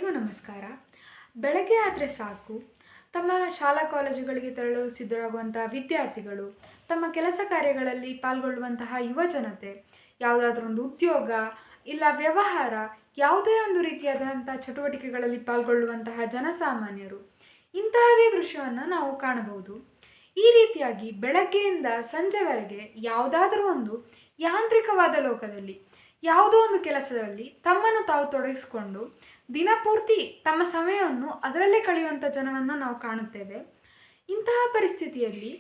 ಎಲ್ಲರಿಗೂ ನಮಸ್ಕಾರ. ಬೆಳಗ್ಗೆ ಆದರೆ ಸಾಕು, ತಮ್ಮ ಶಾಲಾ ಕಾಲೇಜುಗಳಿಗೆ ತೆರಳಲು ಸಿದ್ಧರಾಗುವಂತಹ ವಿದ್ಯಾರ್ಥಿಗಳು, ತಮ್ಮ ಕೆಲಸ ಕಾರ್ಯಗಳಲ್ಲಿ ಪಾಲ್ಗೊಳ್ಳುವಂತಹ ಯುವಜನತೆ, ಯಾವುದಾದ್ರೂ ಒಂದು ಉದ್ಯೋಗ ಇಲ್ಲ ವ್ಯವಹಾರ, ಯಾವುದೇ ಒಂದು ರೀತಿಯಾದಂಥ ಚಟುವಟಿಕೆಗಳಲ್ಲಿ ಪಾಲ್ಗೊಳ್ಳುವಂತಹ ಜನಸಾಮಾನ್ಯರು, ಇಂತಹದೇ ದೃಶ್ಯವನ್ನು ನಾವು ಕಾಣಬಹುದು. ಈ ರೀತಿಯಾಗಿ ಬೆಳಗ್ಗೆಯಿಂದ ಸಂಜೆವರೆಗೆ ಯಾವುದಾದ್ರೂ ಒಂದು ಯಾಂತ್ರಿಕವಾದ ಲೋಕದಲ್ಲಿ ಯಾವುದೋ ಒಂದು ಕೆಲಸದಲ್ಲಿ ತಮ್ಮನ್ನು ತಾವು ತೊಡಗಿಸಿಕೊಂಡು ದಿನಪೂರ್ತಿ ತಮ್ಮ ಸಮಯವನ್ನು ಅದರಲ್ಲೇ ಕಳೆಯುವಂಥ ಜನವನ್ನು ನಾವು ಕಾಣುತ್ತೇವೆ. ಇಂತಹ ಪರಿಸ್ಥಿತಿಯಲ್ಲಿ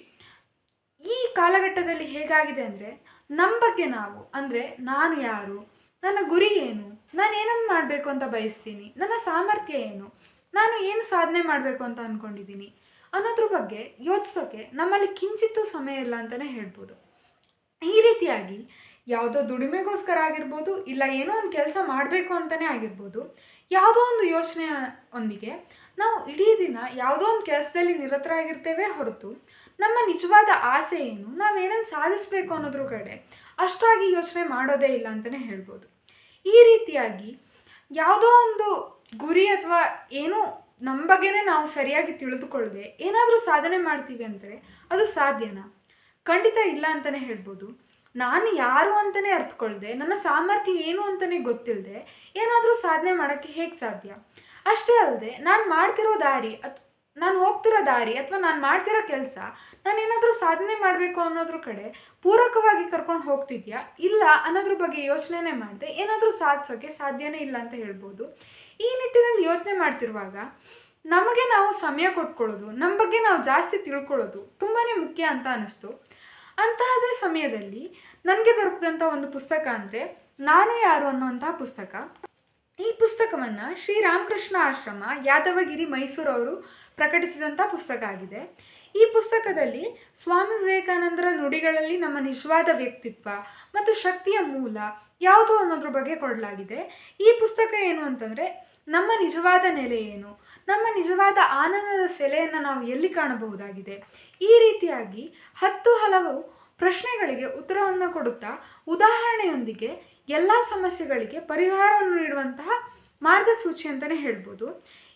ಈ ಕಾಲಘಟ್ಟದಲ್ಲಿ ಹೇಗಾಗಿದೆ ಅಂದರೆ, ನಮ್ಮ ಬಗ್ಗೆ ನಾವು ಅಂದರೆ ನಾನು ಯಾರು, ನನ್ನ ಗುರಿ ಏನು, ನಾನು ಏನನ್ನು ಮಾಡಬೇಕು ಅಂತ ಬಯಸ್ತೀನಿ, ನನ್ನ ಸಾಮರ್ಥ್ಯ ಏನು, ನಾನು ಏನು ಸಾಧನೆ ಮಾಡಬೇಕು ಅಂತ ಅಂದ್ಕೊಂಡಿದ್ದೀನಿ ಅನ್ನೋದ್ರ ಬಗ್ಗೆ ಯೋಚಿಸೋಕ್ಕೆ ನಮ್ಮಲ್ಲಿ ಕಿಂಚಿತ್ತೂ ಸಮಯ ಇಲ್ಲ ಅಂತಲೇ ಹೇಳ್ಬೋದು. ಈ ರೀತಿಯಾಗಿ ಯಾವುದೋ ದುಡಿಮೆಗೋಸ್ಕರ ಆಗಿರ್ಬೋದು, ಇಲ್ಲ ಏನೋ ಒಂದು ಕೆಲಸ ಮಾಡಬೇಕು ಅಂತಲೇ ಆಗಿರ್ಬೋದು, ಯಾವುದೋ ಒಂದು ಯೋಚನೆಯೊಂದಿಗೆ ನಾವು ಇಡೀ ದಿನ ಯಾವುದೋ ಒಂದು ಕೆಲಸದಲ್ಲಿ ನಿರತರಾಗಿರ್ತೇವೆ ಹೊರತು ನಮ್ಮ ನಿಜವಾದ ಆಸೆ ಏನು, ನಾವೇನನ್ನು ಸಾಧಿಸಬೇಕು ಅನ್ನೋದ್ರ ಕಡೆ ಅಷ್ಟಾಗಿ ಯೋಚನೆ ಮಾಡೋದೇ ಇಲ್ಲ ಅಂತಲೇ ಹೇಳ್ಬೋದು. ಈ ರೀತಿಯಾಗಿ ಯಾವುದೋ ಒಂದು ಗುರಿ ಅಥವಾ ಏನೋ ನಮ್ಮ ಬಗ್ಗೆನೇ ನಾವು ಸರಿಯಾಗಿ ತಿಳಿದುಕೊಳ್ಳದೆ ಏನಾದರೂ ಸಾಧನೆ ಮಾಡ್ತೀವಿ ಅಂದರೆ ಅದು ಸಾಧ್ಯನಾ? ಖಂಡಿತ ಇಲ್ಲ ಅಂತಲೇ ಹೇಳ್ಬೋದು. ನಾನು ಯಾರು ಅಂತಲೇ ಅರ್ಥಕೊಳ್ಳದೆ, ನನ್ನ ಸಾಮರ್ಥ್ಯ ಏನು ಅಂತಲೇ ಗೊತ್ತಿಲ್ಲದೆ ಏನಾದರೂ ಸಾಧನೆ ಮಾಡೋಕ್ಕೆ ಹೇಗೆ ಸಾಧ್ಯ? ಅಷ್ಟೇ ಅಲ್ಲದೆ ನಾನು ಮಾಡ್ತಿರೋ ದಾರಿ ನಾನು ಹೋಗ್ತಿರೋ ದಾರಿ ಅಥವಾ ನಾನು ಮಾಡ್ತಿರೋ ಕೆಲಸ ನಾನೇನಾದರೂ ಸಾಧನೆ ಮಾಡಬೇಕು ಅನ್ನೋದ್ರ ಕಡೆ ಪೂರಕವಾಗಿ ಕರ್ಕೊಂಡು ಹೋಗ್ತಿದ್ಯಾ ಇಲ್ಲ ಅನ್ನೋದ್ರ ಬಗ್ಗೆ ಯೋಚನೆ ಮಾಡದೆ ಏನಾದರೂ ಸಾಧಿಸೋಕ್ಕೆ ಸಾಧ್ಯನೇ ಇಲ್ಲ ಅಂತ ಹೇಳ್ಬೋದು. ಈ ನಿಟ್ಟಿನಲ್ಲಿ ಯೋಚನೆ ಮಾಡ್ತಿರುವಾಗ ನಮಗೆ ನಾವು ಸಮಯ ಕೊಟ್ಕೊಳ್ಳೋದು, ನಮ್ಮ ಬಗ್ಗೆ ನಾವು ಜಾಸ್ತಿ ತಿಳ್ಕೊಳ್ಳೋದು ತುಂಬಾ ಮುಖ್ಯ ಅಂತ ಅನ್ನಿಸ್ತು. ಅಂತಹದೇ ಸಮಯದಲ್ಲಿ ನನಗೆ ದೊರಕಿದಂಥ ಒಂದು ಪುಸ್ತಕ ಅಂದರೆ ನಾನು ಯಾರು ಅನ್ನುವಂತಹ ಪುಸ್ತಕ. ಈ ಪುಸ್ತಕವನ್ನು ಶ್ರೀರಾಮಕೃಷ್ಣ ಆಶ್ರಮ, ಯಾದವಗಿರಿ, ಮೈಸೂರು ಅವರು ಪ್ರಕಟಿಸಿದಂಥ ಪುಸ್ತಕ ಆಗಿದೆ. ಈ ಪುಸ್ತಕದಲ್ಲಿ ಸ್ವಾಮಿ ವಿವೇಕಾನಂದರ ನುಡಿಗಳಲ್ಲಿ ನಮ್ಮ ನಿಜವಾದ ವ್ಯಕ್ತಿತ್ವ ಮತ್ತು ಶಕ್ತಿಯ ಮೂಲ ಯಾವುದು ಅನ್ನೋದ್ರ ಬಗ್ಗೆ ಕೊಡಲಾಗಿದೆ. ಈ ಪುಸ್ತಕ ಏನು ಅಂತಂದರೆ, ನಮ್ಮ ನಿಜವಾದ ನೆಲೆ ಏನು, ನಮ್ಮ ನಿಜವಾದ ಆನಂದದ ಸೆಲೆಯನ್ನು ನಾವು ಎಲ್ಲಿ ಕಾಣಬಹುದಾಗಿದೆ, ಈ ರೀತಿಯಾಗಿ ಹಲವು ಪ್ರಶ್ನೆಗಳಿಗೆ ಉತ್ತರವನ್ನು ಕೊಡುತ್ತಾ ಉದಾಹರಣೆಯೊಂದಿಗೆ ಎಲ್ಲ ಸಮಸ್ಯೆಗಳಿಗೆ ಪರಿಹಾರವನ್ನು ನೀಡುವಂತಹ ಮಾರ್ಗಸೂಚಿ ಅಂತಲೇ ಹೇಳ್ಬೋದು.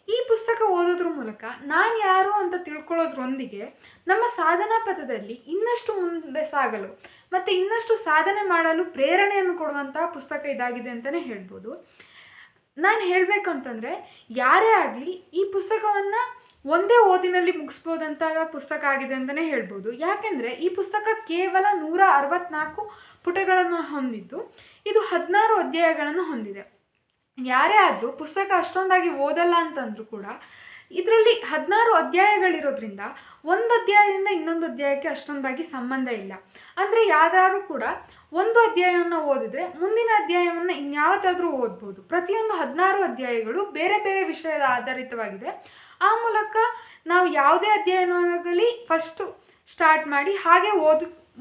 ಈ ಪುಸ್ತಕ ಓದೋದ್ರ ಮೂಲಕ ನಾನು ಯಾರು ಅಂತ ತಿಳ್ಕೊಳ್ಳೋದ್ರೊಂದಿಗೆ ನಮ್ಮ ಸಾಧನಾ ಪಥದಲ್ಲಿ ಇನ್ನಷ್ಟು ಮುಂದೆ ಸಾಗಲು ಮತ್ತು ಇನ್ನಷ್ಟು ಸಾಧನೆ ಮಾಡಲು ಪ್ರೇರಣೆಯನ್ನು ಕೊಡುವಂತಹ ಪುಸ್ತಕ ಇದಾಗಿದೆ ಅಂತಲೇ ಹೇಳ್ಬೋದು. ನಾನು ಹೇಳಬೇಕು ಅಂತಂದರೆ, ಯಾರೇ ಆಗಲಿ ಈ ಪುಸ್ತಕವನ್ನು ಒಂದೇ ಓದಿನಲ್ಲಿ ಮುಗಿಸ್ಬೋದಂತಹ ಪುಸ್ತಕ ಆಗಿದೆ ಅಂತಲೇ ಹೇಳ್ಬೋದು. ಯಾಕೆಂದರೆ ಈ ಪುಸ್ತಕ ಕೇವಲ 164 ಪುಟಗಳನ್ನು ಹೊಂದಿದ್ದು ಇದು 16 ಅಧ್ಯಾಯಗಳನ್ನು ಹೊಂದಿದೆ. ಯಾರೇ ಆದರೂ ಪುಸ್ತಕ ಅಷ್ಟೊಂದಾಗಿ ಓದಲ್ಲ ಅಂತಂದರೂ ಕೂಡ ಇದರಲ್ಲಿ 16 ಅಧ್ಯಾಯಗಳಿರೋದ್ರಿಂದ ಒಂದು ಅಧ್ಯಾಯದಿಂದ ಇನ್ನೊಂದು ಅಧ್ಯಾಯಕ್ಕೆ ಅಷ್ಟೊಂದಾಗಿ ಸಂಬಂಧ ಇಲ್ಲ. ಅಂದರೆ ಯಾರಾದರೂ ಕೂಡ ಒಂದು ಅಧ್ಯಾಯವನ್ನು ಓದಿದ್ರೆ ಮುಂದಿನ ಅಧ್ಯಾಯವನ್ನು ಇನ್ಯಾವತ್ತಾದರೂ ಓದ್ಬೋದು. ಪ್ರತಿಯೊಂದು 16 ಅಧ್ಯಾಯಗಳು ಬೇರೆ ಬೇರೆ ವಿಷಯದ ಆಧಾರಿತವಾಗಿದೆ. ಆ ಮೂಲಕ ನಾವು ಯಾವುದೇ ಅಧ್ಯಾಯವಾಗಲಿ ಫಸ್ಟು ಸ್ಟಾರ್ಟ್ ಮಾಡಿ ಹಾಗೆ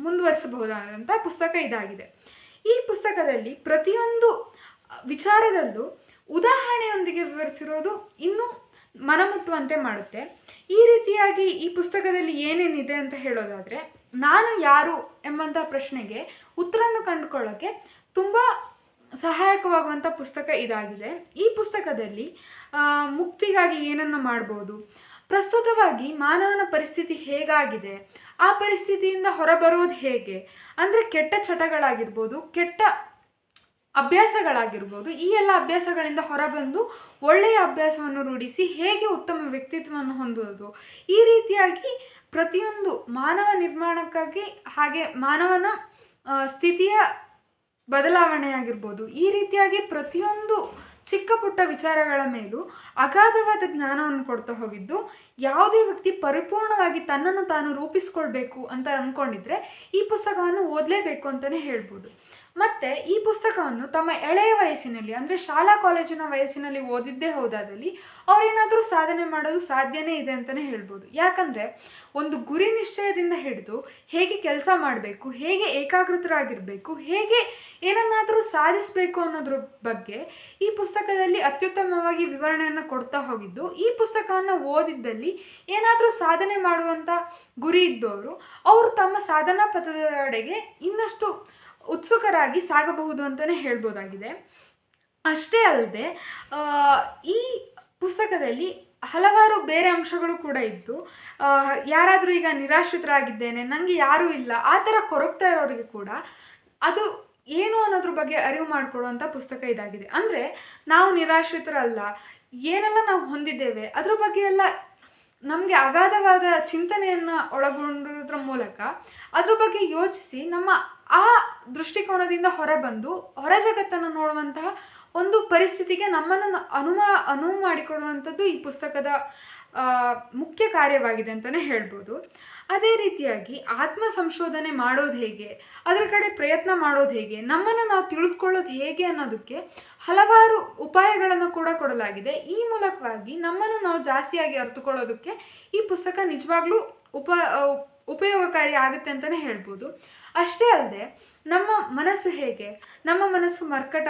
ಮುಂದುವರಿಸಬಹುದಾದಂಥ ಪುಸ್ತಕ ಇದಾಗಿದೆ. ಈ ಪುಸ್ತಕದಲ್ಲಿ ಪ್ರತಿಯೊಂದು ವಿಚಾರದಲ್ಲೂ ಉದಾಹರಣೆಯೊಂದಿಗೆ ವಿವರಿಸಿರೋದು ಇನ್ನೂ ಮನಮುಟ್ಟುವಂತೆ ಮಾಡುತ್ತೆ. ಈ ರೀತಿಯಾಗಿ ಈ ಪುಸ್ತಕದಲ್ಲಿ ಏನೇನಿದೆ ಅಂತ ಹೇಳೋದಾದರೆ, ನಾನು ಯಾರು ಎಂಬಂಥ ಪ್ರಶ್ನೆಗೆ ಉತ್ತರವನ್ನು ಕಂಡುಕೊಳ್ಳೋಕ್ಕೆ ತುಂಬ ಸಹಾಯಕವಾಗುವಂಥ ಪುಸ್ತಕ ಇದಾಗಿದೆ. ಈ ಪುಸ್ತಕದಲ್ಲಿ ಮುಕ್ತಿಗಾಗಿ ಏನನ್ನು ಮಾಡ್ಬೋದು, ಪ್ರಸ್ತುತವಾಗಿ ಮಾನವನ ಪರಿಸ್ಥಿತಿ ಹೇಗಾಗಿದೆ, ಆ ಪರಿಸ್ಥಿತಿಯಿಂದ ಹೊರಬರೋದು ಹೇಗೆ, ಅಂದರೆ ಕೆಟ್ಟ ಚಟಗಳಾಗಿರ್ಬೋದು, ಕೆಟ್ಟ ಅಭ್ಯಾಸಗಳಾಗಿರ್ಬೋದು, ಈ ಎಲ್ಲ ಅಭ್ಯಾಸಗಳಿಂದ ಹೊರಬಂದು ಒಳ್ಳೆಯ ಅಭ್ಯಾಸವನ್ನು ರೂಢಿಸಿ ಹೇಗೆ ಉತ್ತಮ ವ್ಯಕ್ತಿತ್ವವನ್ನು ಹೊಂದುವುದು, ಈ ರೀತಿಯಾಗಿ ಪ್ರತಿಯೊಂದು ಮಾನವ ನಿರ್ಮಾಣಕ್ಕಾಗಿ ಹಾಗೆ ಮಾನವನ ಸ್ಥಿತಿಯ ಬದಲಾವಣೆಯಾಗಿರ್ಬೋದು, ಈ ರೀತಿಯಾಗಿ ಪ್ರತಿಯೊಂದು ಚಿಕ್ಕ ಪುಟ್ಟ ವಿಚಾರಗಳ ಮೇಲೂ ಅಗಾಧವಾದ ಜ್ಞಾನವನ್ನು ಕೊಡ್ತಾ ಹೋಗಿದ್ದು, ಯಾವುದೇ ವ್ಯಕ್ತಿ ಪರಿಪೂರ್ಣವಾಗಿ ತನ್ನನ್ನು ತಾನು ರೂಪಿಸ್ಕೊಳ್ಬೇಕು ಅಂತ ಅಂದ್ಕೊಂಡಿದ್ರೆ ಈ ಪುಸ್ತಕವನ್ನು ಓದಲೇಬೇಕು ಅಂತಲೇ ಹೇಳ್ಬೋದು. ಮತ್ತು ಈ ಪುಸ್ತಕವನ್ನು ತಮ್ಮ ಎಳೆಯ ವಯಸ್ಸಿನಲ್ಲಿ ಅಂದರೆ ಶಾಲಾ ಕಾಲೇಜಿನ ವಯಸ್ಸಿನಲ್ಲಿ ಓದಿದ್ದೇ ಹೋದಾದಲ್ಲಿ ಅವರೇನಾದರೂ ಸಾಧನೆ ಮಾಡೋದು ಸಾಧ್ಯನೇ ಇದೆ ಅಂತಲೇ ಹೇಳ್ಬೋದು. ಯಾಕಂದರೆ ಒಂದು ಗುರಿ ನಿಶ್ಚಯದಿಂದ ಹಿಡಿದು ಹೇಗೆ ಕೆಲಸ ಮಾಡಬೇಕು, ಹೇಗೆ ಏಕಾಗ್ರತರಾಗಿರಬೇಕು, ಹೇಗೆ ಏನನ್ನಾದರೂ ಸಾಧಿಸಬೇಕು ಅನ್ನೋದ್ರ ಬಗ್ಗೆ ಈ ಪುಸ್ತಕದಲ್ಲಿ ಅತ್ಯುತ್ತಮವಾಗಿ ವಿವರಣೆಯನ್ನು ಕೊಡ್ತಾ ಹೋಗಿದ್ದು, ಈ ಪುಸ್ತಕವನ್ನು ಓದಿದ್ದಲ್ಲಿ ಏನಾದರೂ ಸಾಧನೆ ಮಾಡುವಂಥ ಗುರಿ ಇದ್ದವರು ಅವರು ತಮ್ಮ ಸಾಧನಾ ಪಥದೆಡೆಗೆ ಇನ್ನಷ್ಟು ಉತ್ಸುಕರಾಗಿ ಸಾಗಬಹುದು ಅಂತಲೇ ಹೇಳ್ಬೋದಾಗಿದೆ. ಅಷ್ಟೇ ಅಲ್ಲದೆ ಈ ಪುಸ್ತಕದಲ್ಲಿ ಹಲವಾರು ಬೇರೆ ಅಂಶಗಳು ಕೂಡ ಇದ್ದು, ಯಾರಾದರೂ ಈಗ ನಿರಾಶ್ರಿತರಾಗಿದ್ದೇನೆ, ನನಗೆ ಯಾರೂ ಇಲ್ಲ, ಆ ಥರ ಕೊರಗ್ತಾ ಇರೋರಿಗೆ ಕೂಡ ಅದು ಏನು ಅನ್ನೋದ್ರ ಬಗ್ಗೆ ಅರಿವು ಮಾಡಿಕೊಡುವಂಥ ಪುಸ್ತಕ ಇದಾಗಿದೆ. ಅಂದರೆ ನಾವು ನಿರಾಶ್ರಿತರಲ್ಲ, ಏನೆಲ್ಲ ನಾವು ಹೊಂದಿದ್ದೇವೆ ಅದ್ರ ಬಗ್ಗೆ ಎಲ್ಲ ನಮಗೆ ಅಗಾಧವಾದ ಚಿಂತನೆಯನ್ನು ಒಳಗೊಂಡಿರೋದ್ರ ಮೂಲಕ ಅದ್ರ ಬಗ್ಗೆ ಯೋಚಿಸಿ ನಮ್ಮ ಆ ದೃಷ್ಟಿಕೋನದಿಂದ ಹೊರಬಂದು ಹೊರ ಜಗತ್ತನ್ನು ನೋಡುವಂತಹ ಒಂದು ಪರಿಸ್ಥಿತಿಗೆ ನಮ್ಮನ್ನು ಅನುವು ಮಾಡಿಕೊಡುವಂಥದ್ದು ಈ ಪುಸ್ತಕದ ಮುಖ್ಯ ಕಾರ್ಯವಾಗಿದೆ ಅಂತಲೇ ಹೇಳ್ಬೋದು. ಅದೇ ರೀತಿಯಾಗಿ ಆತ್ಮ ಸಂಶೋಧನೆ ಮಾಡೋದು ಹೇಗೆ, ಅದರ ಕಡೆ ಪ್ರಯತ್ನ ಮಾಡೋದು ಹೇಗೆ, ನಮ್ಮನ್ನು ನಾವು ತಿಳಿದುಕೊಳ್ಳೋದು ಹೇಗೆ ಅನ್ನೋದಕ್ಕೆ ಹಲವಾರು ಉಪಾಯಗಳನ್ನು ಕೂಡ ಕೊಡಲಾಗಿದೆ. ಈ ಮೂಲಕವಾಗಿ ನಮ್ಮನ್ನು ನಾವು ಜಾಸ್ತಿಯಾಗಿ ಅರ್ಥಕೊಳ್ಳೋದಕ್ಕೆ ಈ ಪುಸ್ತಕ ನಿಜವಾಗ್ಲೂ ಉಪಯೋಗಕಾರಿ ಆಗುತ್ತೆ ಅಂತಲೇ ಹೇಳ್ಬೋದು. ಅಷ್ಟೇ ಅಲ್ಲದೆ ನಮ್ಮ ಮನಸ್ಸು ಹೇಗೆ, ನಮ್ಮ ಮನಸ್ಸು ಮರ್ಕಟ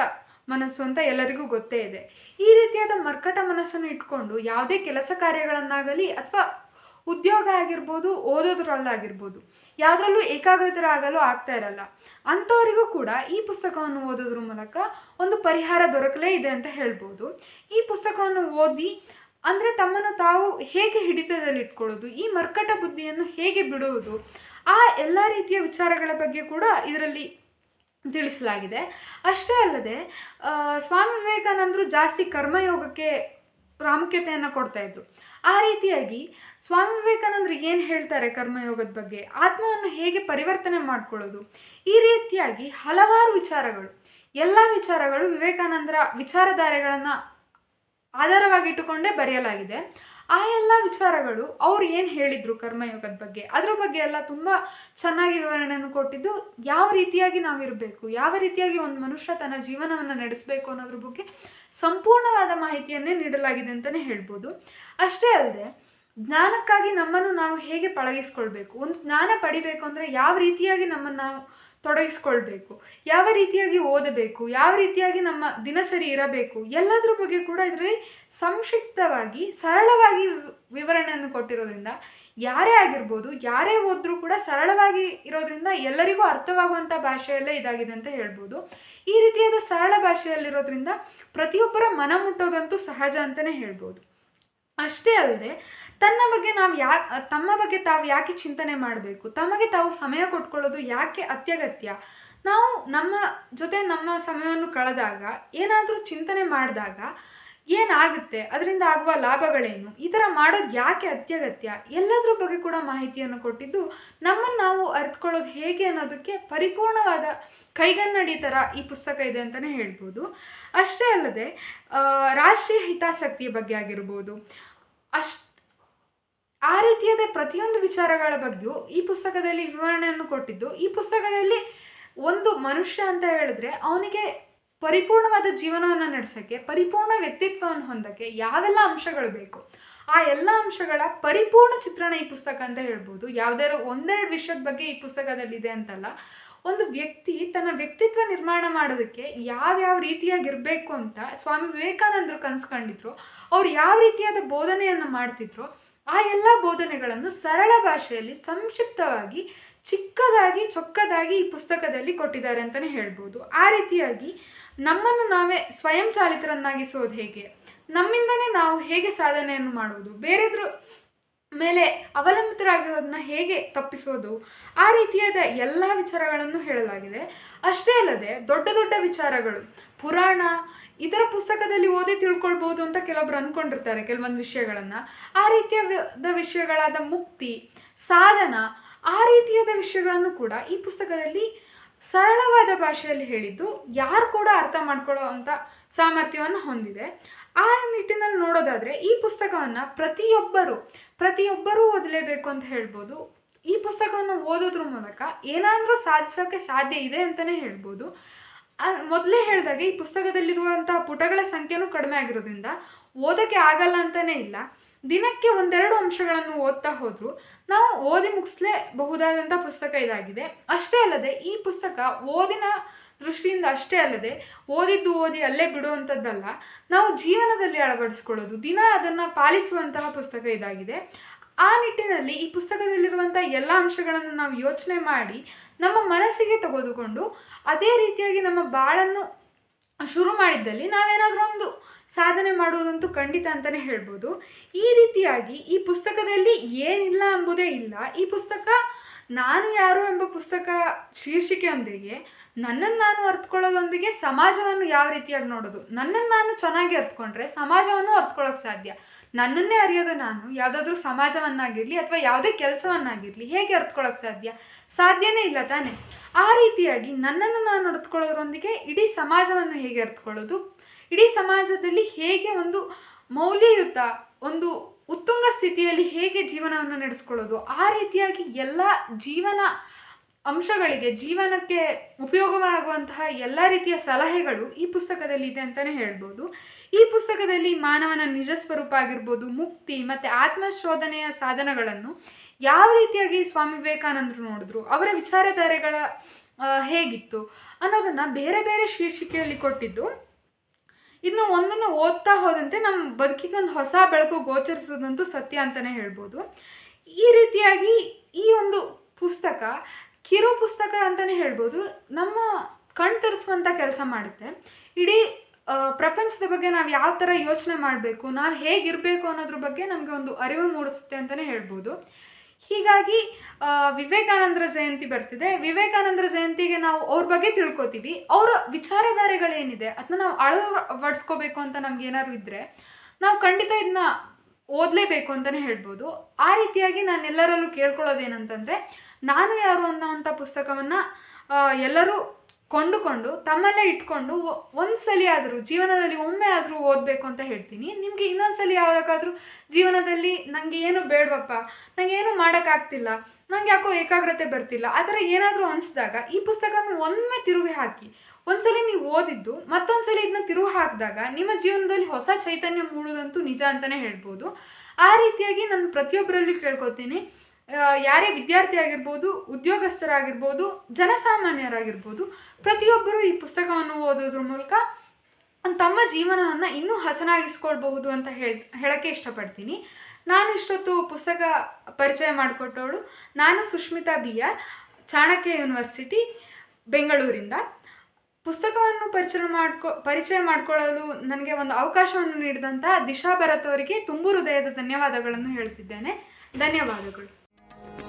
ಮನಸ್ಸು ಅಂತ ಎಲ್ಲರಿಗೂ ಗೊತ್ತೇ ಇದೆ. ಈ ರೀತಿಯಾದ ಮರ್ಕಟ ಮನಸ್ಸನ್ನು ಇಟ್ಕೊಂಡು ಯಾವುದೇ ಕೆಲಸ ಕಾರ್ಯಗಳನ್ನಾಗಲಿ ಅಥವಾ ಉದ್ಯೋಗ ಆಗಿರ್ಬೋದು, ಓದೋದ್ರಲ್ಲಾಗಿರ್ಬೋದು, ಯಾವುದ್ರಲ್ಲೂ ಏಕಾಗ್ರತರಾಗಲು ಆಗ್ತಾ ಇರಲ್ಲ. ಅಂಥವರಿಗೂ ಕೂಡ ಈ ಪುಸ್ತಕವನ್ನು ಓದೋದ್ರ ಮೂಲಕ ಒಂದು ಪರಿಹಾರ ದೊರಕಲೇ ಇದೆ ಅಂತ ಹೇಳ್ಬೋದು. ಈ ಪುಸ್ತಕವನ್ನು ಓದಿ ಅಂದರೆ ತಮ್ಮನ್ನು ತಾವು ಹೇಗೆ ಹಿಡಿತದಲ್ಲಿ ಇಟ್ಕೊಳ್ಳೋದು, ಈ ಮರ್ಕಟ ಬುದ್ಧಿಯನ್ನು ಹೇಗೆ ಬಿಡುವುದು, ಆ ಎಲ್ಲ ರೀತಿಯ ವಿಚಾರಗಳ ಬಗ್ಗೆ ಕೂಡ ಇದರಲ್ಲಿ ತಿಳಿಸಲಾಗಿದೆ. ಅಷ್ಟೇ ಅಲ್ಲದೆ ಸ್ವಾಮಿ ವಿವೇಕಾನಂದರು ಜಾಸ್ತಿ ಕರ್ಮಯೋಗಕ್ಕೆ ಪ್ರಾಮುಖ್ಯತೆಯನ್ನು ಕೊಡ್ತಾ ಇದ್ರು. ಆ ರೀತಿಯಾಗಿ ಸ್ವಾಮಿ ವಿವೇಕಾನಂದರು ಏನು ಹೇಳ್ತಾರೆ ಕರ್ಮಯೋಗದ ಬಗ್ಗೆ, ಆತ್ಮವನ್ನು ಹೇಗೆ ಪರಿವರ್ತನೆ ಮಾಡ್ಕೊಳ್ಳೋದು, ಈ ರೀತಿಯಾಗಿ ಹಲವಾರು ವಿಚಾರಗಳು, ಎಲ್ಲ ವಿಚಾರಗಳು ವಿವೇಕಾನಂದರ ವಿಚಾರಧಾರೆಗಳನ್ನು ಆಧಾರವಾಗಿಟ್ಟುಕೊಂಡೇ ಬರೆಯಲಾಗಿದೆ. ಆ ಎಲ್ಲ ವಿಚಾರಗಳು ಅವ್ರು ಏನು ಹೇಳಿದರು ಕರ್ಮಯೋಗದ ಬಗ್ಗೆ, ಅದ್ರ ಬಗ್ಗೆ ಎಲ್ಲ ತುಂಬ ಚೆನ್ನಾಗಿ ವಿವರಣೆಯನ್ನು ಕೊಟ್ಟಿದ್ದು, ಯಾವ ರೀತಿಯಾಗಿ ನಾವಿರಬೇಕು, ಯಾವ ರೀತಿಯಾಗಿ ಒಂದು ಮನುಷ್ಯ ತನ್ನ ಜೀವನವನ್ನು ನಡೆಸಬೇಕು ಅನ್ನೋದ್ರ ಬಗ್ಗೆ ಸಂಪೂರ್ಣವಾದ ಮಾಹಿತಿಯನ್ನೇ ನೀಡಲಾಗಿದೆ ಅಂತಲೇ ಹೇಳ್ಬೋದು. ಅಷ್ಟೇ ಅಲ್ಲದೆ ಜ್ಞಾನಕ್ಕಾಗಿ ನಮ್ಮನ್ನು ನಾವು ಹೇಗೆ ಪಳಗಿಸ್ಕೊಳ್ಬೇಕು, ಒಂದು ಜ್ಞಾನ ಪಡಿಬೇಕು ಅಂದರೆ ಯಾವ ರೀತಿಯಾಗಿ ನಮ್ಮನ್ನು ನಾವು ತೊಡಗಿಸ್ಕೊಳ್ಬೇಕು, ಯಾವ ರೀತಿಯಾಗಿ ಓದಬೇಕು, ಯಾವ ರೀತಿಯಾಗಿ ನಮ್ಮ ದಿನಚರಿ ಇರಬೇಕು, ಎಲ್ಲದರ ಬಗ್ಗೆ ಕೂಡ ಇದರಲ್ಲಿ ಸಂಕ್ಷಿಪ್ತವಾಗಿ ಸರಳವಾಗಿ ವಿವರಣೆಯನ್ನು ಕೊಟ್ಟಿರೋದ್ರಿಂದ ಯಾರೇ ಆಗಿರ್ಬೋದು, ಯಾರೇ ಓದಿದ್ರೂ ಕೂಡ ಸರಳವಾಗಿ ಇರೋದ್ರಿಂದ ಎಲ್ಲರಿಗೂ ಅರ್ಥವಾಗುವಂಥ ಭಾಷೆಯಲ್ಲೇ ಇದಾಗಿದೆ ಅಂತ ಹೇಳ್ಬೋದು. ಈ ರೀತಿಯಾದ ಸರಳ ಭಾಷೆಯಲ್ಲಿರೋದ್ರಿಂದ ಪ್ರತಿಯೊಬ್ಬರ ಮನ ಮುಟ್ಟೋದಂತೂ ಸಹಜ ಅಂತಲೇ ಹೇಳ್ಬೋದು. ಅಷ್ಟೇ ಅಲ್ಲದೆ ತಮ್ಮ ಬಗ್ಗೆ ತಾವು ಯಾಕೆ ಚಿಂತನೆ ಮಾಡಬೇಕು, ತಮಗೆ ತಾವು ಸಮಯ ಕೊಟ್ಕೊಳ್ಳೋದು ಯಾಕೆ ಅತ್ಯಗತ್ಯ, ನಾವು ನಮ್ಮ ಜೊತೆ ನಮ್ಮ ಸಮಯವನ್ನು ಕಳೆದಾಗ ಏನಾದರೂ ಚಿಂತನೆ ಮಾಡಿದಾಗ ಏನಾಗುತ್ತೆ, ಅದರಿಂದ ಆಗುವ ಲಾಭಗಳೇನು, ಈ ಥರ ಮಾಡೋದು ಯಾಕೆ ಅತ್ಯಗತ್ಯ, ಎಲ್ಲದರ ಬಗ್ಗೆ ಕೂಡ ಮಾಹಿತಿಯನ್ನು ಕೊಟ್ಟಿದ್ದು ನಮ್ಮನ್ನು ನಾವು ಅರಿತುಕೊಳ್ಳೋದು ಹೇಗೆ ಅನ್ನೋದಕ್ಕೆ ಪರಿಪೂರ್ಣವಾದ ಕೈಗನ್ನಡಿ ಥರ ಈ ಪುಸ್ತಕ ಇದೆ ಅಂತಲೇ ಹೇಳ್ಬೋದು. ಅಷ್ಟೇ ಅಲ್ಲದೆ ರಾಷ್ಟ್ರೀಯ ಹಿತಾಸಕ್ತಿಯ ಬಗ್ಗೆ ಆಗಿರ್ಬೋದು, ಆ ರೀತಿಯಾದ ಪ್ರತಿಯೊಂದು ವಿಚಾರಗಳ ಬಗ್ಗೆಯೂ ಈ ಪುಸ್ತಕದಲ್ಲಿ ವಿವರಣೆಯನ್ನು ಕೊಟ್ಟಿದ್ದು, ಈ ಪುಸ್ತಕದಲ್ಲಿ ಒಂದು ಮನುಷ್ಯ ಅಂತ ಹೇಳಿದ್ರೆ ಅವನಿಗೆ ಪರಿಪೂರ್ಣವಾದ ಜೀವನವನ್ನು ನಡೆಸೋಕ್ಕೆ, ಪರಿಪೂರ್ಣ ವ್ಯಕ್ತಿತ್ವವನ್ನು ಹೊಂದೋಕ್ಕೆ ಯಾವೆಲ್ಲ ಅಂಶಗಳು ಬೇಕು, ಆ ಎಲ್ಲ ಅಂಶಗಳ ಪರಿಪೂರ್ಣ ಚಿತ್ರಣ ಈ ಪುಸ್ತಕ ಅಂತ ಹೇಳ್ಬೋದು. ಯಾವುದಾದ್ರು ಒಂದೆರಡು ವಿಷಯದ ಬಗ್ಗೆ ಈ ಪುಸ್ತಕದಲ್ಲಿದೆ ಅಂತಲ್ಲ, ಒಂದು ವ್ಯಕ್ತಿ ತನ್ನ ವ್ಯಕ್ತಿತ್ವ ನಿರ್ಮಾಣ ಮಾಡೋದಕ್ಕೆ ಯಾವ್ಯಾವ ರೀತಿಯಾಗಿರಬೇಕು ಅಂತ ಸ್ವಾಮಿ ವಿವೇಕಾನಂದರು ಕನ್ಸ್ಕೊಂಡಿದ್ರು, ಅವ್ರು ಯಾವ ರೀತಿಯಾದ ಬೋಧನೆಯನ್ನು ಮಾಡ್ತಿದ್ರು, ಆ ಎಲ್ಲ ಬೋಧನೆಗಳನ್ನು ಸರಳ ಭಾಷೆಯಲ್ಲಿ ಸಂಕ್ಷಿಪ್ತವಾಗಿ ಚಿಕ್ಕದಾಗಿ ಚೊಕ್ಕದಾಗಿ ಈ ಪುಸ್ತಕದಲ್ಲಿ ಕೊಟ್ಟಿದ್ದಾರೆ ಅಂತಲೇ ಹೇಳ್ಬೋದು. ಆ ರೀತಿಯಾಗಿ ನಮ್ಮನ್ನು ನಾವೇ ಸ್ವಯಂ ಚಾಲಿತರನ್ನಾಗಿಸೋದು ಹೇಗೆ, ನಮ್ಮಿಂದನೇ ನಾವು ಹೇಗೆ ಸಾಧನೆಯನ್ನು ಮಾಡೋದು, ಬೇರೆದ್ರ ಮೇಲೆ ಅವಲಂಬಿತರಾಗಿರೋದನ್ನ ಹೇಗೆ ತಪ್ಪಿಸೋದು, ಆ ರೀತಿಯಾದ ಎಲ್ಲ ವಿಚಾರಗಳನ್ನು ಹೇಳಲಾಗಿದೆ. ಅಷ್ಟೇ ಅಲ್ಲದೆ ದೊಡ್ಡ ದೊಡ್ಡ ವಿಚಾರಗಳು, ಪುರಾಣ, ಇದರ ಪುಸ್ತಕದಲ್ಲಿ ಓದಿ ತಿಳ್ಕೊಳ್ಬೋದು ಅಂತ ಕೆಲವೊಬ್ರು ಅಂದ್ಕೊಂಡಿರ್ತಾರೆ ಕೆಲವೊಂದು ವಿಷಯಗಳನ್ನು. ಆ ರೀತಿಯಾದ ವಿಷಯಗಳಾದ ಮುಕ್ತಿ, ಸಾಧನ, ಆ ರೀತಿಯಾದ ವಿಷಯಗಳನ್ನು ಕೂಡ ಈ ಪುಸ್ತಕದಲ್ಲಿ ಸರಳವಾದ ಭಾಷೆಯಲ್ಲಿ ಹೇಳಿದ್ದು ಯಾರು ಕೂಡ ಅರ್ಥ ಮಾಡ್ಕೊಳ್ಳೋ ಅಂಥ ಸಾಮರ್ಥ್ಯವನ್ನು ಹೊಂದಿದೆ. ಆ ನಿಟ್ಟಿನಲ್ಲಿ ನೋಡೋದಾದರೆ ಈ ಪುಸ್ತಕವನ್ನು ಪ್ರತಿಯೊಬ್ಬರೂ ಓದಲೇಬೇಕು ಅಂತ ಹೇಳ್ಬೋದು. ಈ ಪುಸ್ತಕವನ್ನು ಓದೋದ್ರ ಮೂಲಕ ಏನಾದರೂ ಸಾಧಿಸೋಕ್ಕೆ ಸಾಧ್ಯ ಇದೆ ಅಂತಲೇ ಹೇಳ್ಬೋದು. ಮೊದಲೇ ಹೇಳಿದಾಗೆ ಈ ಪುಸ್ತಕದಲ್ಲಿರುವಂಥ ಪುಟಗಳ ಸಂಖ್ಯೆನೂ ಕಡಿಮೆ ಆಗಿರೋದ್ರಿಂದ ಓದೋಕ್ಕೆ ಆಗಲ್ಲ ಅಂತಲೇ ಇಲ್ಲ. ದಿನಕ್ಕೆ ಒಂದೆರಡು ಅಂಶಗಳನ್ನು ಓದ್ತಾ ಹೋದರೂ ನಾವು ಓದಿ ಮುಗಿಸ್ಲೇಬಹುದಾದಂಥ ಪುಸ್ತಕ ಇದಾಗಿದೆ. ಅಷ್ಟೇ ಅಲ್ಲದೆ ಈ ಪುಸ್ತಕ ಓದಿನ ದೃಷ್ಟಿಯಿಂದ ಅಷ್ಟೇ ಅಲ್ಲದೆ ಓದಿದ್ದು ಓದಿ ಅಲ್ಲೇ ಬಿಡುವಂಥದ್ದಲ್ಲ, ನಾವು ಜೀವನದಲ್ಲಿ ಅಳವಡಿಸ್ಕೊಳ್ಳೋದು, ದಿನ ಅದನ್ನು ಪಾಲಿಸುವಂತಹ ಪುಸ್ತಕ ಇದಾಗಿದೆ. ಆ ನಿಟ್ಟಿನಲ್ಲಿ ಈ ಪುಸ್ತಕದಲ್ಲಿರುವಂಥ ಎಲ್ಲ ಅಂಶಗಳನ್ನು ನಾವು ಯೋಚನೆ ಮಾಡಿ ನಮ್ಮ ಮನಸ್ಸಿಗೆ ತೆಗೆದುಕೊಂಡು ಅದೇ ರೀತಿಯಾಗಿ ನಮ್ಮ ಬಾಳನ್ನು ಶುರು ಮಾಡಿದ್ದಲ್ಲಿ ನಾವೇನಾದರೂ ಒಂದು ಸಾಧನೆ ಮಾಡುವುದಂತೂ ಖಂಡಿತ ಅಂತಲೇ ಹೇಳ್ಬೋದು. ಈ ರೀತಿಯಾಗಿ ಈ ಪುಸ್ತಕದಲ್ಲಿ ಏನಿಲ್ಲ ಎಂಬುದೇ ಇಲ್ಲ. ಈ ಪುಸ್ತಕ ನಾನು ಯಾರು ಎಂಬ ಪುಸ್ತಕ ಶೀರ್ಷಿಕೆಯೊಂದಿಗೆ ನನ್ನನ್ನು ನಾನು ಅರ್ಥಕೊಳ್ಳೋದೊಂದಿಗೆ ಸಮಾಜವನ್ನು ಯಾವ ರೀತಿಯಾಗಿ ನೋಡೋದು, ನನ್ನನ್ನು ನಾನು ಚೆನ್ನಾಗಿ ಅರ್ಥಕೊಂಡ್ರೆ ಸಮಾಜವನ್ನು ಅರ್ಥಕೊಳ್ಳೋಕೆ ಸಾಧ್ಯ. ನನ್ನನ್ನೇ ಅರಿಯೋದು ನಾನು ಯಾವುದಾದ್ರೂ ಸಮಾಜವನ್ನಾಗಿರಲಿ ಅಥವಾ ಯಾವುದೇ ಕೆಲಸವನ್ನಾಗಿರಲಿ ಹೇಗೆ ಅರ್ಥಕೊಳ್ಳೋಕೆ ಸಾಧ್ಯನೇ ಇಲ್ಲ ತಾನೆ. ಆ ರೀತಿಯಾಗಿ ನನ್ನನ್ನು ನಾನು ಅರ್ಥಕೊಳ್ಳೋದ್ರೊಂದಿಗೆ ಇಡೀ ಸಮಾಜವನ್ನು ಹೇಗೆ ಅರ್ಥಕೊಳ್ಳೋದು, ಇಡೀ ಸಮಾಜದಲ್ಲಿ ಹೇಗೆ ಒಂದು ಮೌಲ್ಯಯುತ ಒಂದು ಉತ್ತುಂಗ ಸ್ಥಿತಿಯಲ್ಲಿ ಹೇಗೆ ಜೀವನವನ್ನು ನಡೆಸ್ಕೊಳ್ಳೋದು, ಆ ರೀತಿಯಾಗಿ ಎಲ್ಲ ಜೀವನ ಅಂಶಗಳಿಗೆ, ಜೀವನಕ್ಕೆ ಉಪಯೋಗವಾಗುವಂತಹ ಎಲ್ಲ ರೀತಿಯ ಸಲಹೆಗಳು ಈ ಪುಸ್ತಕದಲ್ಲಿ ಇದೆ ಅಂತಲೇ ಹೇಳ್ಬೋದು. ಈ ಪುಸ್ತಕದಲ್ಲಿ ಮಾನವನ ನಿಜ ಸ್ವರೂಪ ಆಗಿರ್ಬೋದು, ಮುಕ್ತಿ ಮತ್ತು ಆತ್ಮಶೋಧನೆಯ ಸಾಧನಗಳನ್ನು ಯಾವ ರೀತಿಯಾಗಿ ಸ್ವಾಮಿ ವಿವೇಕಾನಂದರು ನೋಡಿದ್ರು, ಅವರ ವಿಚಾರಧಾರೆಗಳ ಹೇಗಿತ್ತು ಅನ್ನೋದನ್ನು ಬೇರೆ ಬೇರೆ ಶೀರ್ಷಿಕೆಯಲ್ಲಿ ಕೊಟ್ಟಿದ್ದು. ಇನ್ನು ಒಂದನ್ನು ಓದ್ತಾ ಹೋದಂತೆ ನಮ್ಮ ಬದುಕಿಗೆ ಒಂದು ಹೊಸ ಬೆಳಕು ಗೋಚರಿಸೋದಂತೂ ಸತ್ಯ ಅಂತಲೇ ಹೇಳ್ಬೋದು. ಈ ರೀತಿಯಾಗಿ ಈ ಒಂದು ಪುಸ್ತಕ ಕಿರು ಪುಸ್ತಕ ಅಂತಲೇ ಹೇಳ್ಬೋದು. ನಮ್ಮ ಕಣ್ ತರಿಸುವಂಥ ಕೆಲಸ ಮಾಡುತ್ತೆ. ಇಡೀ ಪ್ರಪಂಚದ ಬಗ್ಗೆ ನಾವು ಯಾವ ಥರ ಯೋಚನೆ ಮಾಡಬೇಕು, ನಾವು ಹೇಗಿರಬೇಕು ಅನ್ನೋದ್ರ ಬಗ್ಗೆ ನಮಗೆ ಒಂದು ಅರಿವು ಮೂಡಿಸುತ್ತೆ ಅಂತಲೇ ಹೇಳ್ಬೋದು. ಹೀಗಾಗಿ ವಿವೇಕಾನಂದರ ಜಯಂತಿ ಬರ್ತಿದೆ. ವಿವೇಕಾನಂದರ ಜಯಂತಿಗೆ ನಾವು ಅವ್ರ ಬಗ್ಗೆ ತಿಳ್ಕೊತೀವಿ. ಅವರ ವಿಚಾರಧಾರೆಗಳೇನಿದೆ ಅದನ್ನ ನಾವು ಅಳವಡಿಸ್ಕೋಬೇಕು ಅಂತ ನಮ್ಗೆ ಏನಾದ್ರು ಇದ್ದರೆ ನಾವು ಖಂಡಿತ ಇದನ್ನ ಓದಲೇಬೇಕು ಅಂತಲೇ ಹೇಳ್ಬೋದು. ಆ ರೀತಿಯಾಗಿ ನಾನು ಎಲ್ಲರಲ್ಲೂ ಕೇಳ್ಕೊಳ್ಳೋದೇನಂತಂದರೆ, ನಾನು ಯಾರು ಅನ್ನೋವಂಥ ಪುಸ್ತಕವನ್ನು ಎಲ್ಲರೂ ಕೊಂಡುಕೊಂಡು ತಮ್ಮಲ್ಲೇ ಇಟ್ಕೊಂಡು ಒಂದು ಸಲ ಆದರೂ ಜೀವನದಲ್ಲಿ ಒಮ್ಮೆ ಆದರೂ ಓದಬೇಕು ಅಂತ ಹೇಳ್ತೀನಿ. ನಿಮಗೆ ಇನ್ನೊಂದು ಸಲ ಯಾವಾಗಾದರೂ ಜೀವನದಲ್ಲಿ ನನಗೆ ಏನು ಬೇಡವಪ್ಪ, ನನಗೇನು ಮಾಡೋಕ್ಕಾಗ್ತಿಲ್ಲ, ನನಗೆ ಯಾಕೋ ಏಕಾಗ್ರತೆ ಬರ್ತಿಲ್ಲ, ಆ ಥರ ಏನಾದರೂ ಅನಿಸಿದಾಗ ಈ ಪುಸ್ತಕನ ಒಮ್ಮೆ ತಿರುಗಿ ಹಾಕಿ. ಒಂದ್ಸಲಿ ನೀವು ಓದಿದ್ದು ಮತ್ತೊಂದ್ಸಲಿ ಇದನ್ನ ತಿರುಗಿ ಹಾಕಿದಾಗ ನಿಮ್ಮ ಜೀವನದಲ್ಲಿ ಹೊಸ ಚೈತನ್ಯ ಮೂಡೋದಂತೂ ನಿಜ ಅಂತಲೇ ಹೇಳ್ಬೋದು. ಆ ರೀತಿಯಾಗಿ ನಾನು ಪ್ರತಿಯೊಬ್ಬರಲ್ಲೂ ಕೇಳ್ಕೊತೀನಿ, ಯಾರೇ ವಿದ್ಯಾರ್ಥಿ ಆಗಿರ್ಬೋದು, ಉದ್ಯೋಗಸ್ಥರಾಗಿರ್ಬೋದು, ಜನಸಾಮಾನ್ಯರಾಗಿರ್ಬೋದು, ಪ್ರತಿಯೊಬ್ಬರು ಈ ಪುಸ್ತಕವನ್ನು ಓದೋದ್ರ ಮೂಲಕ ತಮ್ಮ ಜೀವನವನ್ನು ಇನ್ನೂ ಹಸನಾಗಿಸ್ಕೊಳ್ಬಹುದು ಅಂತ ಹೇಳೋಕ್ಕೆ ಇಷ್ಟಪಡ್ತೀನಿ. ನಾನು ಇಷ್ಟೊತ್ತು ಪುಸ್ತಕ ಪರಿಚಯ ಮಾಡಿಕೊಟ್ಟವಳು ನಾನು ಸುಷ್ಮಿತಾ BR, ಚಾಣಕ್ಯ ಯೂನಿವರ್ಸಿಟಿ, ಬೆಂಗಳೂರಿಂದ. ಪುಸ್ತಕವನ್ನು ಪರಿಚಯ ಮಾಡಿಕೊಳ್ಳಲು ನನಗೆ ಒಂದು ಅವಕಾಶವನ್ನು ನೀಡಿದಂಥ ದಿಶಾ ಭರತ್ ಅವರಿಗೆ ತುಂಬು ಹೃದಯದ ಧನ್ಯವಾದಗಳನ್ನು ಹೇಳ್ತಿದ್ದೇನೆ. ಧನ್ಯವಾದಗಳು.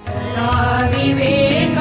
ಸದಾ ವಿವೇಕ